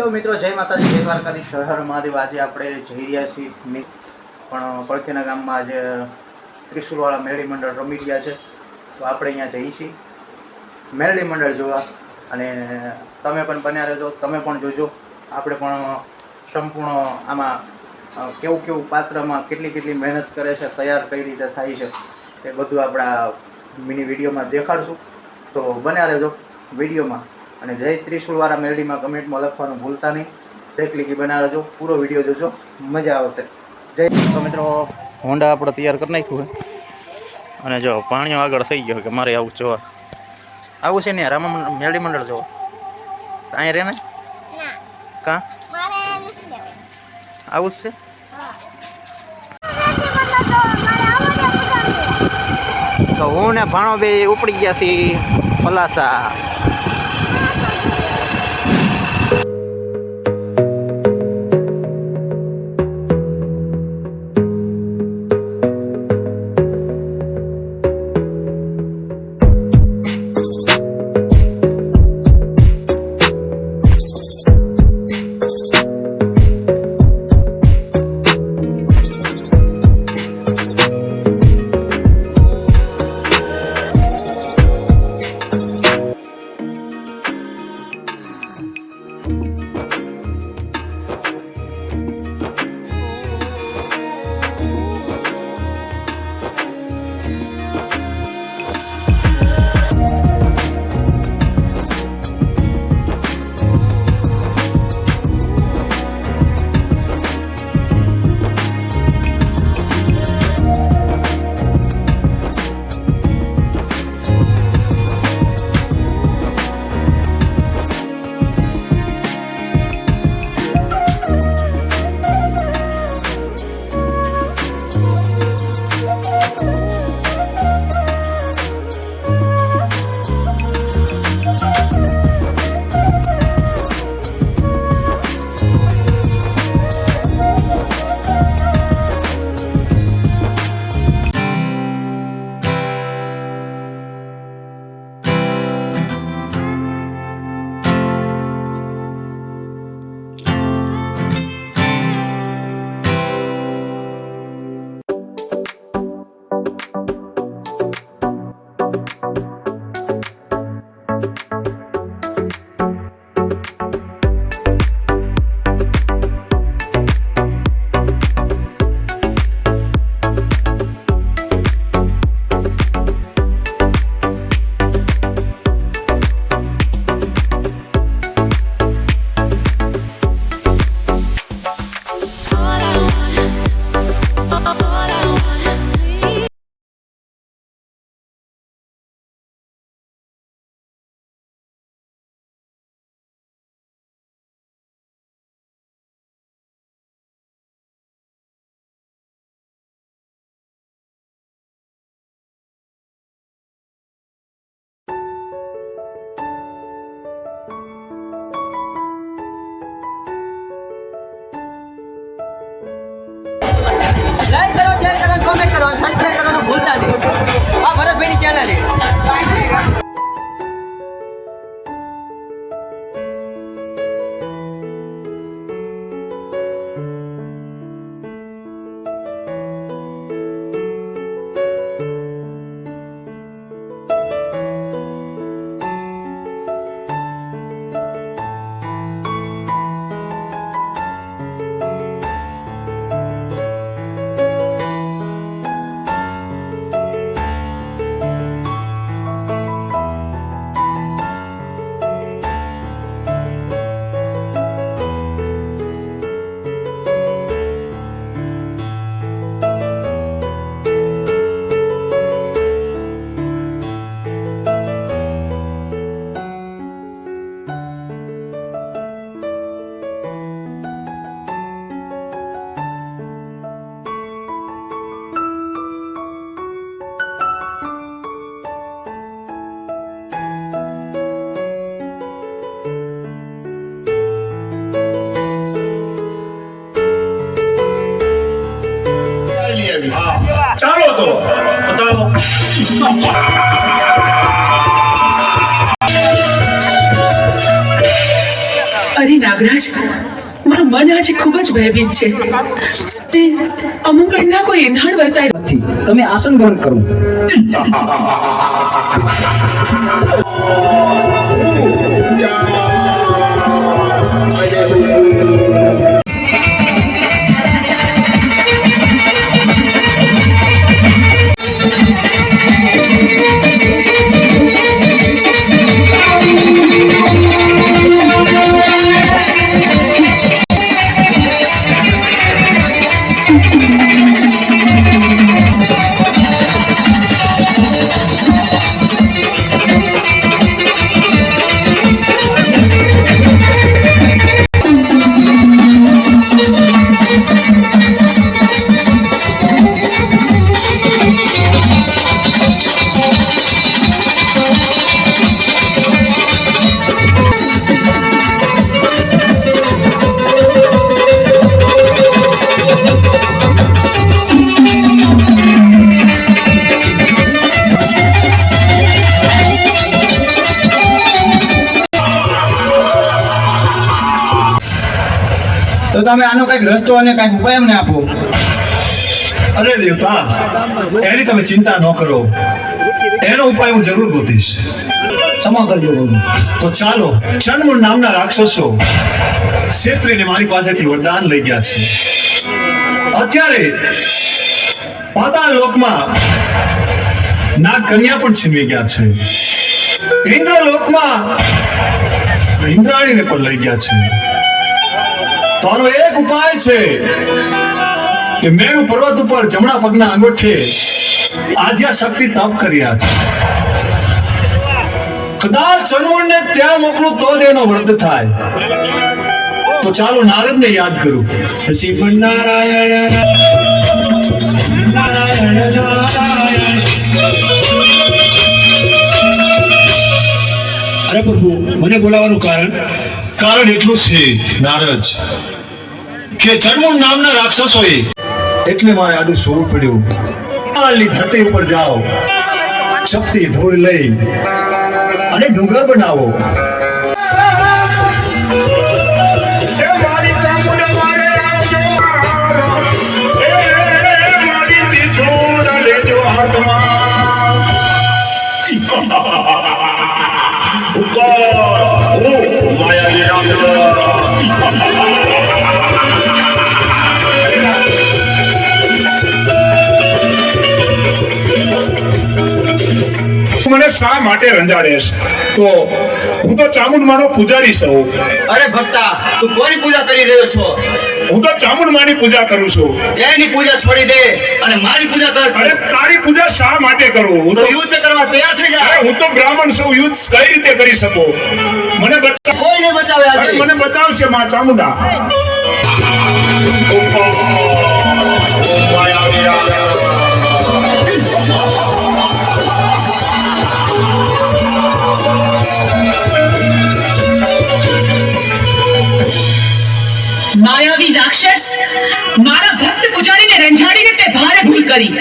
Hello મિત્રો, જય માતાજી, જય દ્વારકાધીશ, શહેર મહાદેવ। આજે આપણે જઈ રહ્યા છીએ પણ પડખેના ગામમાં આજે ત્રિશુલવાળા મેળી મંડળ રમી રહ્યા છે, તો આપણે અહીંયા જઈએ છીએ મેળી મંડળ જોવા। અને તમે પણ બન્યા રહેજો, તમે પણ જોજો। આપણે પણ સંપૂર્ણ આમાં કેવું પાત્રમાં કેટલી મહેનત કરે છે, તૈયાર કઈ રીતે થાય છે એ બધું આપણા મિની વિડીયોમાં દેખાડશું, તો બન્યા રહેજો વિડીયોમાં। અને જય ત્રિશુલવાળા મેળીમાં કમેન્ટમાં લખવાનું ભૂલતા નહીં, શેકલીકી બના રહેજો, પૂરો વિડીયો જોજો, મજા આવશે। જય તો મિત્રો, હોન્ડા આપણે તૈયાર કરી નાખ્યું છે અને જો પાણીઓ આગળ થઈ ગયો કે મારે આવું જોવા આવું છે ને યાર, આમાં મેળી મંડળ જોવા અહીં રહે ને કાં આવું જ છે। તો હું ને ભાણો બે ઉપડી ગયા છીએ પલાસા। લાઈક કરો, શેર કરો, કોમેન્ટ કરો, સબસ્ક્રાઇબ કરવાનું ભૂલતા નહીં। આ ભરતભાઈની ચેનલ છે। ચાલો તો બતાવો। અરે નાગરાજ, મારું મન આજે ખૂબ જ ભયભીત છે. તે અમંગળના કોઈ એંધાણ વર્તાય નથી. તમે આસન ગ્રહણ કરો. તો તમે આનો કઈક રસ્તો અને કઈક ઉપાય અમને આપો. અરે દેવતા, એની તમે ચિંતા ન કરો, એનો ઉપાય હું જરૂર ગોતીશ. ક્ષમા કરજો પ્રભુ. તો ચાલો, ચંડમુંડ નામના રાક્ષસો ક્ષેત્રીને મારી પાસેથી વરદાન લઈ ગયા છે. અત્યારે પાતાળ લોકમાં નાગ કન્યા પણ છીનવી ગયા છે. ઇન્દ્ર લોકમાં ઇન્દ્રાણીને પણ લઈ ગયા છે. તો આનો એક ઉપાય છે કે મેરુ પર્વત ઉપર જમણા પગના અંગૂઠે આદ્યા શક્તિ તપ કર્યા છે. કદાચ ચંડમુંડને ત્યાં મોકલું તો જ એનો વૃદ્ધ થાય. તો ચાલો નારદને યાદ કરું. શિવ નારાયણ નારાયણ નારાયણ. અરે પ્રભુ, મને બોલાવવાનું કારણ એટલું છે નારદ કે ચંડમુંડ નામના રાક્ષસોએ એટલે મારે આડું સોવું પડ્યું. પાતાળની ધરતી ઉપર જાઓ, ચપટી ધૂળ લઈ અને ડુંગર બનાવો. મને શા માટે રંજાડેશ? તો હું તો ચામુંડમાનો પૂજારી છું. અરે ભક્તા, તું કોની પૂજા કરી રહ્યો છો? હું તો ચામુંડમાની પૂજા કરું છું. એની પૂજા છોડી દે અને મારી પૂજા કર. અરે તારી પૂજા શા માટે કરું? હું તો તો યુદ્ધ કરવા તૈયાર થઈ જા. અરે હું તો બ્રાહ્મણ છું, યુદ્ધ કઈ રીતે કરી શકું? મને બચાવ. કોઈને બચાવે અરે આજે. મને બચાવશે માં ચામુંડા. માયાવી રાક્ષસ, મારા ભક્ત પૂજારીને રંજાડીને તે ભારે ભૂલ કરી.